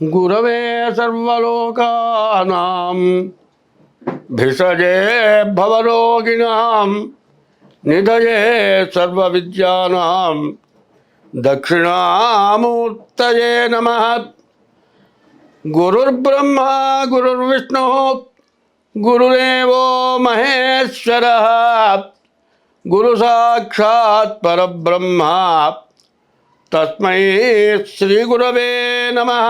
గురవే సర్వలోకానాం భిషజే భవరోగిణాం నిధయే సర్వవిద్యానాం దక్షిణామూర్తయే నమః. గురుర్బ్రహ్మా గురుర్విష్ణు గురుదేవో మహేశ్వరః. గురు సాక్షాత్ పరబ్రహ్మ తస్మై శ్రీ గురవే నమః.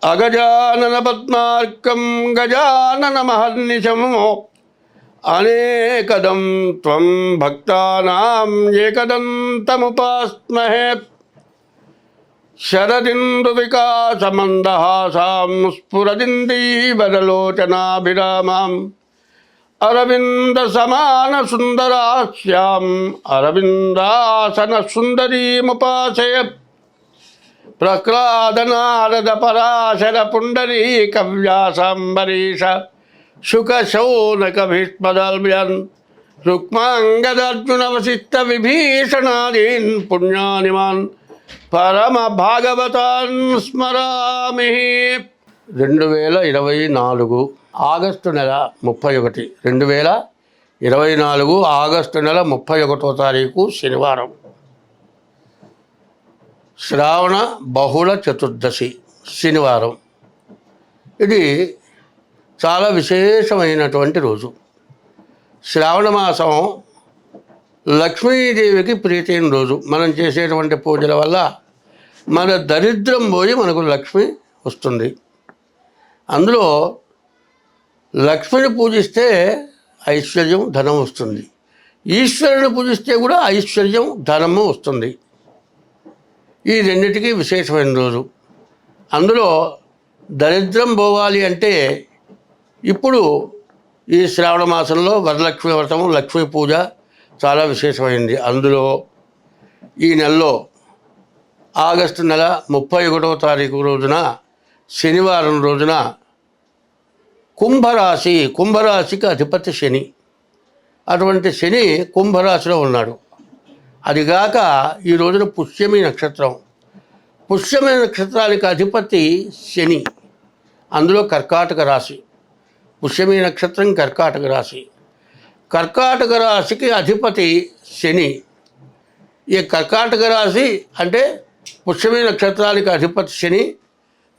అగజానన పద్మార్కం గజానన మహర్నిశం అనేకదం త్వం భక్తానాం ఏకదంతముపాస్మహే. శరదిందు వికాసమందహాసాం స్ఫురదిందీవరలోచనాభిరామాం అరవింద సమాన సుందరాస్యాం అరవిందాసన సుందరీముపాసయ. ప్రహ్లాద నారద పరాశర పుండరీక వ్యాసాంబరీష శుక శౌనక భీష్మదాల్వ్యన్ రుక్మాంగదార్జున వశిష్ఠ విభీషణాదీన్ పుణ్యానిమాన్ పరమ భాగవతాన్ స్మరామి. 2024 ఆగస్టు నెల 31, 2024 ఆగస్టు నెల 31వ తారీఖు శనివారం, శ్రావణ బహుళ చతుర్దశి శనివారం. ఇది చాలా విశేషమైనటువంటి రోజు. శ్రావణ మాసం లక్ష్మీదేవికి ప్రీతి అయిన రోజు. మనం చేసేటువంటి పూజల వల్ల మన దరిద్రం పోయి మనకు లక్ష్మి వస్తుంది. అందులో లక్ష్మిని పూజిస్తే ఐశ్వర్యం ధనం వస్తుంది, ఈశ్వరుని పూజిస్తే కూడా ఐశ్వర్యం ధనము వస్తుంది. ఈ రెండిటికీ విశేషమైన రోజు. అందులో దరిద్రం పోవాలి అంటే ఇప్పుడు ఈ శ్రావణ మాసంలో వరలక్ష్మి వ్రతము, లక్ష్మీ పూజ చాలా విశేషమైంది. అందులో ఈ నెలలో ఆగస్టు నెల 31వ తారీఖు రోజున శనివారం రోజున కుంభరాశికి అధిపతి శని. అటువంటి శని కుంభరాశిలో ఉన్నాడు. అదిగాక ఈ రోజున పుష్యమి నక్షత్రం. పుష్యమి నక్షత్రానికి అధిపతి శని, అందులో కర్కాటక రాశి. పుష్యమి నక్షత్రం కర్కాటక రాశి. కర్కాటక రాశికి అధిపతి శని. ఈ కర్కాటక రాశి అంటే పుష్యమి నక్షత్రానికి అధిపతి శని,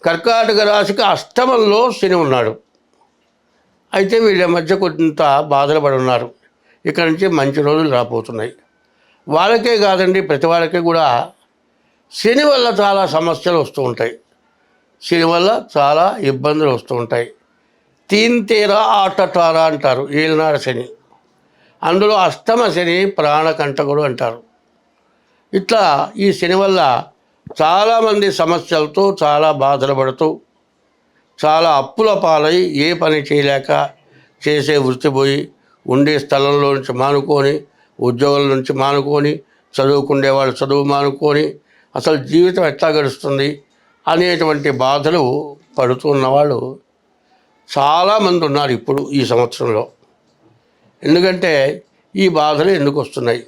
కర్కాటక రాశికి అష్టమంలో శని ఉన్నాడు. అయితే వీళ్ళ మధ్య కొంత బాధలు పడి ఉన్నారు. ఇక్కడ నుంచి మంచి రోజులు రాబోతున్నాయి. వాళ్ళకే కాదండి, ప్రతి వాళ్ళకి కూడా శని వల్ల చాలా సమస్యలు వస్తూ ఉంటాయి. శని వల్ల చాలా ఇబ్బందులు వస్తూ ఉంటాయి. తీన్తేరా ఆటటారా అంటారు, ఏలినాడు శని. అందులో అష్టమ శని ప్రాణకంటకుడు అంటారు. ఇట్లా ఈ శని వల్ల చాలామంది సమస్యలతో చాలా బాధలు పడుతూ చాలా అప్పుల పాలై ఏ పని చేయలేక చేసే వృత్తి పోయి ఉండే స్థలంలో నుంచి మానుకొని, ఉద్యోగాల నుంచి మానుకొని, చదువుకునేవాళ్ళు చదువు మానుకొని అసలు జీవితం ఎట్లా గడుస్తుంది అనేటువంటి బాధలు పడుతున్న వాళ్ళు చాలామంది ఉన్నారు ఇప్పుడు ఈ సంవత్సరంలో. ఎందుకంటే ఈ బాధలు ఎందుకు వస్తున్నాయి?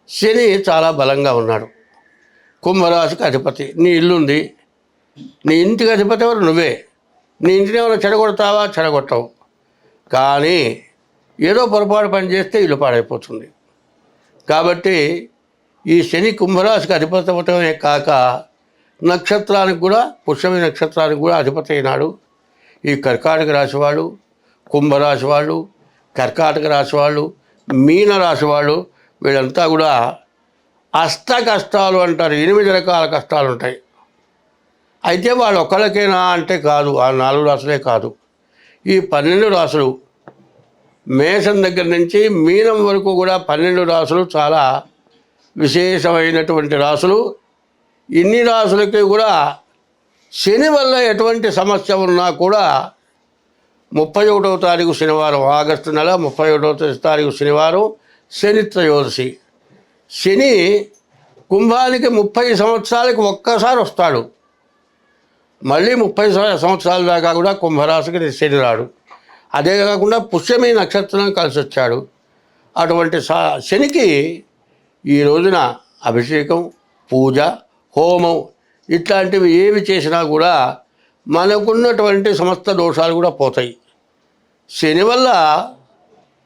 శని చాలా బలంగా ఉన్నాడు. కుంభరాశికి అధిపతి. నీ ఇల్లుంది, నీ ఇంటికి అధిపతి ఎవరు? నువ్వే. నీ ఇంటిని ఏమైనా చెడగొడతావా? చెడగొట్టవు. కానీ ఏదో పొరపాటు పని చేస్తే ఇల్లు పాడైపోతుంది. కాబట్టి ఈ శని కుంభరాశికి అధిపతి అవటమే కాక నక్షత్రానికి కూడా, పుష్యమి నక్షత్రానికి కూడా అధిపతి అయినాడు. ఈ కర్కాటక రాశి వాళ్ళు, కుంభరాశి వాళ్ళు, కర్కాటక రాశి వాళ్ళు, మీన రాశి వాళ్ళు, వీళ్ళంతా కూడా అష్ట కష్టాలు అంటారు. 8 రకాల కష్టాలు ఉంటాయి. అయితే వాళ్ళు ఒక్కళ్ళకేనా అంటే కాదు, ఆ 4 రాశులే కాదు. ఈ 12 రాశులు, మేషం దగ్గర నుంచి మీనం వరకు కూడా 12 రాశులు చాలా విశేషమైనటువంటి రాశులు. ఇన్ని రాశులకి కూడా శని వల్ల ఎటువంటి సమస్య ఉన్నా కూడా 31వ తారీఖు శనివారం, ఆగస్టు నెల 31వ తారీఖు శనివారం శని త్రయోదశి. శని కుంభానికి 30 సంవత్సరాలకి ఒక్కసారి వస్తాడు. మళ్ళీ 30 సంవత్సరాల దాకా కూడా కుంభరాశికి శని రాడు. అదే కాకుండా పుష్యమి నక్షత్రం కలిసి వచ్చాడు. అటువంటి శనికి ఈ రోజున అభిషేకం, పూజ, హోమం ఇట్లాంటివి ఏవి చేసినా కూడా మనకున్నటువంటి సమస్త దోషాలు కూడా పోతాయి. శని వల్ల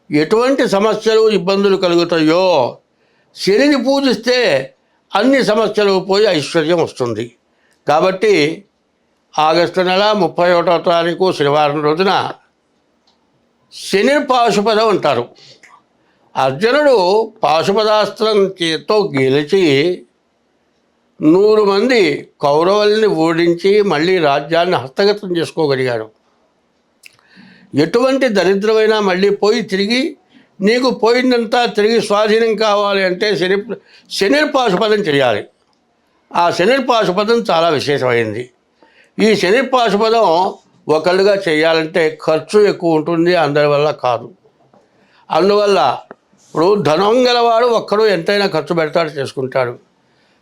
ఎటువంటి సమస్యలు ఇబ్బందులు కలుగుతాయో శనిని పూజిస్తే అన్ని సమస్యలు పోయి ఐశ్వర్యం వస్తుంది. కాబట్టి ఆగస్టు నెల 31వ తారీఖు శనివారం రోజున శని పాశుపదం అంటారు. అర్జునుడు పాశుపదాస్త్రంతో గెలిచి 100 మంది కౌరవుల్ని ఓడించి మళ్ళీ రాజ్యాన్ని హస్తగతం చేసుకోగలిగాడు. ఎటువంటి దరిద్రమైనా మళ్ళీ పోయి తిరిగి నీకు పోయిందంతా తిరిగి స్వాధీనం కావాలి అంటే శని పాశుపదం చేయాలి. ఆ శని పాశుపదం చాలా విశేషమైంది. ఈ శని పాశుపదం ఒకళ్ళుగా చేయాలంటే ఖర్చు ఎక్కువ ఉంటుంది, అందరి వల్ల కాదు. అందువల్ల ఇప్పుడు ధనం గలవాడు ఒక్కడు ఎంతైనా ఖర్చు పెడతాడు, చేసుకుంటాడు.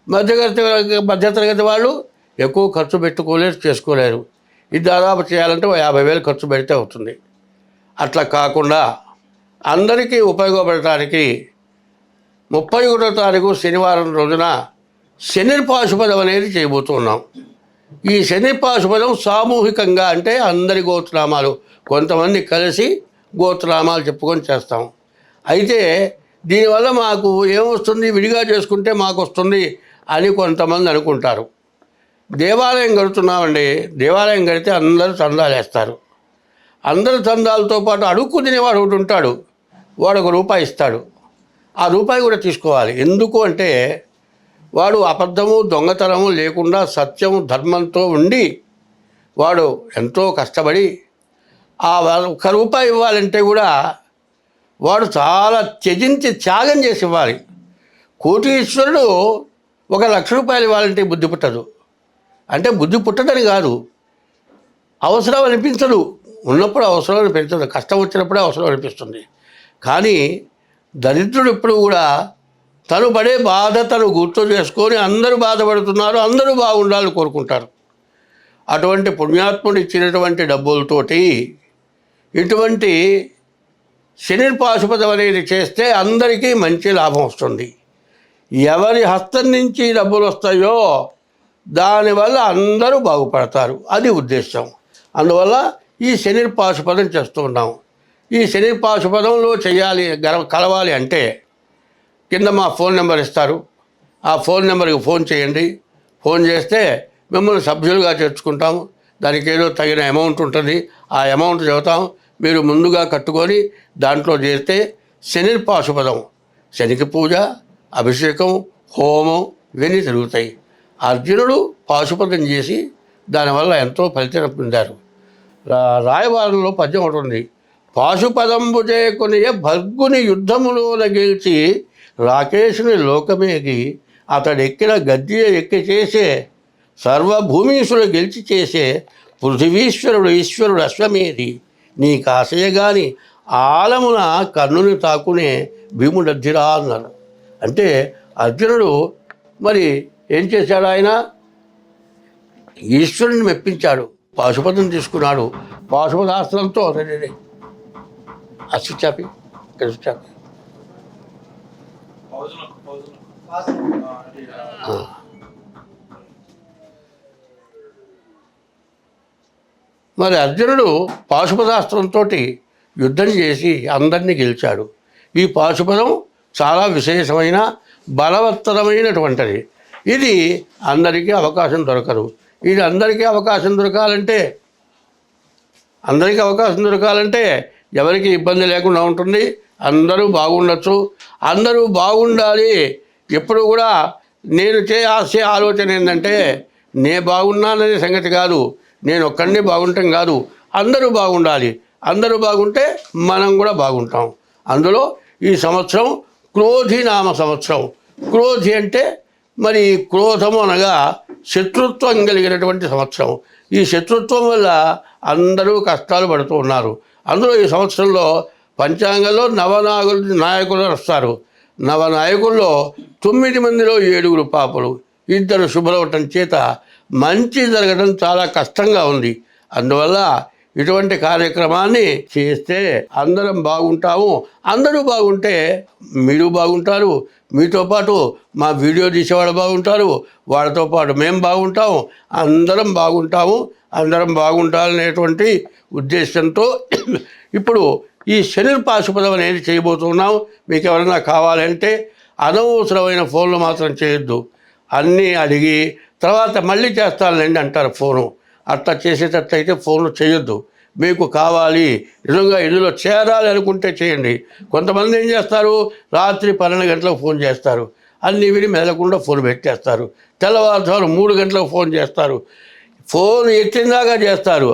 మధ్యతరగతి వాళ్ళు ఎక్కువ ఖర్చు పెట్టుకోలేరు, చేసుకోలేరు. ఇది దాదాపు చేయాలంటే 50,000 ఖర్చు పెడితే అవుతుంది. అట్లా కాకుండా అందరికీ ఉపయోగపడటానికి 31వ తారీఖు శనివారం రోజున శని పాశుపదం అనేది చేయబోతున్నాం. ఈ శని పాశుపదం సామూహికంగా అంటే అందరి గోత్రనామాలు కొంతమంది కలిసి గోత్రనామాలు చెప్పుకొని చేస్తాం. అయితే దీనివల్ల మాకు ఏమొస్తుంది, విడిగా చేసుకుంటే మాకు వస్తుంది అని కొంతమంది అనుకుంటారు. దేవాలయం కడుతున్నామండి, దేవాలయం కడితే అందరూ చందాలు వేస్తారు. అందరు చందాలతో పాటు అడుక్కు తినేవాడు ఒకటి ఉంటాడు, వాడు ₹1 ఇస్తాడు. ఆ రూపాయి కూడా తీసుకోవాలి. ఎందుకు అంటే వాడు అబద్ధము దొంగతనము లేకుండా సత్యము ధర్మంతో ఉండి వాడు ఎంతో కష్టపడి ఆ ₹1 ఇవ్వాలంటే కూడా వాడు చాలా త్యజించి త్యాగం చేసి ఇవ్వాలి. కోటీశ్వరుడు ₹1,00,000 ఇవ్వాలంటే బుద్ధి పుట్టదు. అంటే బుద్ధి పుట్టదని కాదు, అవసరం అనిపించదు. ఉన్నప్పుడు అవసరం అనిపించదు, కష్టం వచ్చినప్పుడే అవసరం అనిపిస్తుంది. కానీ దరిద్రుడు ఎప్పుడు కూడా తను పడే బాధ తను గుర్తు చేసుకొని అందరూ బాధపడుతున్నారు, అందరూ బాగుండాలని కోరుకుంటారు. అటువంటి పుణ్యాత్ముడు ఇచ్చినటువంటి డబ్బులతోటి ఇటువంటి శని పాశుపదం అనేది చేస్తే అందరికీ మంచి లాభం వస్తుంది. ఎవరి హస్తం నుంచి డబ్బులు వస్తాయో దానివల్ల అందరూ బాగుపడతారు, అది ఉద్దేశం. అందువల్ల ఈ శని పాశుపదం చేస్తూ ఉన్నాం. ఈ శని పాశుపదంలో చేయాలి కలవాలి అంటే కింద మా ఫోన్ నెంబర్ ఇస్తారు, ఆ ఫోన్ నెంబర్కి ఫోన్ చేయండి. ఫోన్ చేస్తే మిమ్మల్ని సభ్యులుగా చేర్చుకుంటాము. దానికి ఏదో తగిన అమౌంట్ ఉంటుంది, ఆ అమౌంట్ చెబుతాం. మీరు ముందుగా కట్టుకొని దాంట్లో చేస్తే శని పాశుపదం, శనికి పూజ, అభిషేకం, హోమం ఇవన్నీ జరుగుతాయి. అర్జునుడు పాశుపదం చేసి దానివల్ల ఎంతో ఫలితం పొందారు. రాయవారంలో పద్యం ఒకటి ఉంది. పాశుపదంబు చేకొనియ భర్గుని యుద్ధములోన గెలిచి రాకేశుని లోకమేగి అతడెక్కిన గద్దె ఎక్కి చేసే సర్వభూమీసులు గెలిచి చేసే పృథివీశ్వరుడు ఈశ్వరుడు అశ్వమేధి నీ కాసయగాని ఆలమున కన్నుని తాకునే భీముడద్దిరా అన్నారు. అంటే అర్జునుడు మరి ఏం చేశాడు, ఆయన ఈశ్వరుని మెప్పించాడు, పాశుపదం తీసుకున్నాడు. పాశుపదాస్త్రంతో అసిచాపి కలిసిచాపి మరి అర్జునుడు పాశుపదాస్త్రంతో యుద్ధం చేసి అందరినీ గెలిచాడు. ఈ పాశుపదం చాలా విశేషమైన బలవత్తరమైనటువంటిది. ఇది అందరికీ అవకాశం దొరకదు. ఇది అందరికీ అవకాశం దొరకాలంటే ఎవరికి ఇబ్బంది లేకుండా ఉంటుంది, అందరూ బాగుండొచ్చు. అందరూ బాగుండాలి. ఎప్పుడు కూడా నేను చేసే ఆలోచన ఏంటంటే నే బాగున్నాననే సంగతి కాదు, నేను ఒక్కడిని బాగుంటాం కాదు, అందరూ బాగుండాలి. అందరూ బాగుంటే మనం కూడా బాగుంటాం. అందులో ఈ సంవత్సరం క్రోధి నామ సంవత్సరం. క్రోధి అంటే మరి క్రోధము అనగా శత్రుత్వం కలిగినటువంటి సంవత్సరం. ఈ శత్రుత్వం వల్ల అందరూ కష్టాలు పడుతూ ఉన్నారు. అందులో ఈ సంవత్సరంలో పంచాంగంలో నాయకులు వస్తారు. నవనాయకుల్లో 9 మందిలో 7 పాపలు, 2 శుభ్రవటం చేత మంచి జరగడం చాలా కష్టంగా ఉంది. అందువల్ల ఇటువంటి కార్యక్రమాన్ని చేస్తే అందరం బాగుంటాము. అందరూ బాగుంటే మీరు బాగుంటారు, మీతో పాటు మా వీడియో తీసేవాళ్ళు బాగుంటారు, వాళ్ళతో పాటు మేము బాగుంటాము, అందరం బాగుంటాము, అందరం బాగుంటాలనేటువంటి ఉద్దేశంతో ఇప్పుడు ఈ శని పాశుపదం అనేది చేయబోతున్నాం. మీకు ఎవరైనా కావాలంటే అనవసరమైన ఫోన్లు మాత్రం చేయొద్దు. అన్నీ అడిగి తర్వాత మళ్ళీ చేస్తానులేండి అంటారు ఫోను. అట్లా చేసేటట్లయితే ఫోన్లు చేయొద్దు. మీకు కావాలి నిజంగా ఇందులో చేరాలి అనుకుంటే చేయండి. కొంతమంది ఏం చేస్తారు, రాత్రి 12 గంటలకు ఫోన్ చేస్తారు, అన్నీ విని మెదలకుండా ఫోన్ పెట్టేస్తారు. తెల్లవారుజాము 3 గంటలకు ఫోన్ చేస్తారు, ఫోన్ ఎత్తిందాకా చేస్తారు,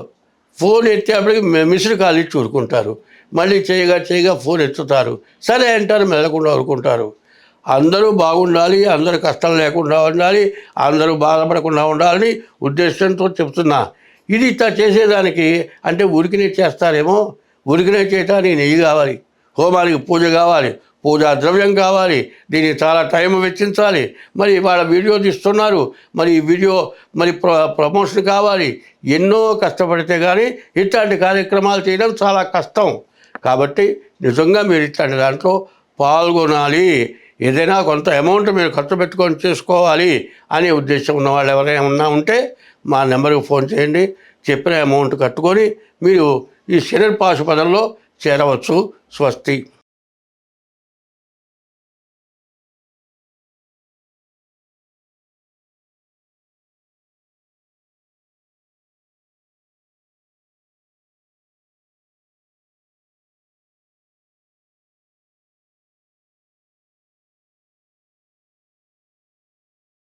ఫోన్ ఎత్తేప్పటికి మిస్డ్ కాల్ ఇచ్చి ఊరుకుంటారు, మళ్ళీ చేయగా ఫోన్ ఎత్తుతారు, సరే అంటారు, మెదలకుండా ఊరుకుంటారు. అందరూ బాగుండాలి, అందరూ కష్టం లేకుండా ఉండాలి, అందరూ బాధపడకుండా ఉండాలని ఉద్దేశంతో చెప్తున్నా. ఇది ఇట్లా చేసేదానికి అంటే ఉరికినే చేస్తారేమో, ఉరికినే చేయటానికి నెయ్యి కావాలి, హోమానికి పూజ కావాలి, పూజా ద్రవ్యం కావాలి, దీనికి చాలా టైం వెచ్చించాలి. మరి వాళ్ళ వీడియో తీస్తున్నారు, మరి ఈ వీడియో మరి ప్రమోషన్ కావాలి, ఎన్నో కష్టపడితే కానీ ఇట్లాంటి కార్యక్రమాలు చేయడం చాలా కష్టం. కాబట్టి నిజంగా మీరు ఇట్లాంటి దాంట్లో పాల్గొనాలి. ఏదైనా కొంత అమౌంట్ మీరు ఖర్చు పెట్టుకొని చేసుకోవాలి అనే ఉద్దేశం ఉన్న వాళ్ళు ఎవరైనా ఉంటే మా నెంబర్కి ఫోన్ చేయండి. చెప్పిన అమౌంట్ కట్టుకొని మీరు ఈ శని పాశుపదంలో చేరవచ్చు. స్వస్తి.